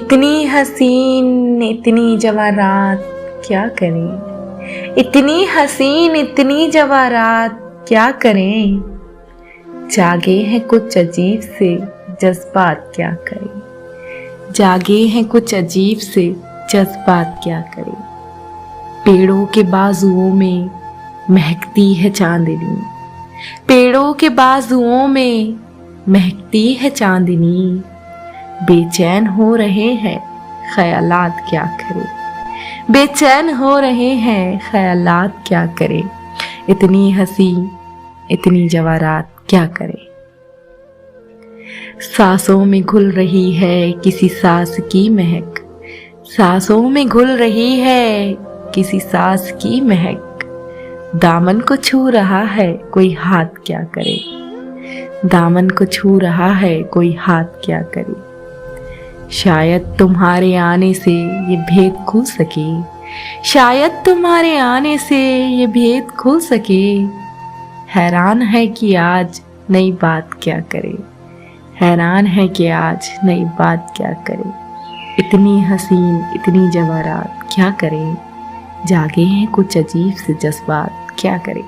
इतनी हसीन इतनी जवां रात क्या करें, इतनी हसीन इतनी जवां रात क्या करें। जागे हैं कुछ अजीब से जज्बात क्या करें, जागे हैं कुछ अजीब से जज्बात क्या करें। पेड़ों के बाजुओं में महकती है चांदनी, पेड़ों के बाजुओं में महकती है चांदनी। बेचैन हो रहे हैं ख्यालात क्या करें, बेचैन हो रहे हैं ख्यालात क्या करें। इतनी हंसी इतनी जवां रात क्या करें। सांसों में घुल रही है किसी सांस की महक, सांसों में घुल रही है किसी सांस की महक। दामन को छू रहा है कोई हाथ क्या करे, दामन को छू रहा है कोई हाथ क्या करे। शायद तुम्हारे आने से ये भेद खुल सके, शायद तुम्हारे आने से ये भेद खुल सके। हैरान है कि आज नई बात क्या करे, हैरान है कि आज नई बात क्या करे। इतनी हसीन इतनी जवां रात क्या करे, जागे हैं कुछ अजीब से जज्बात क्या करे।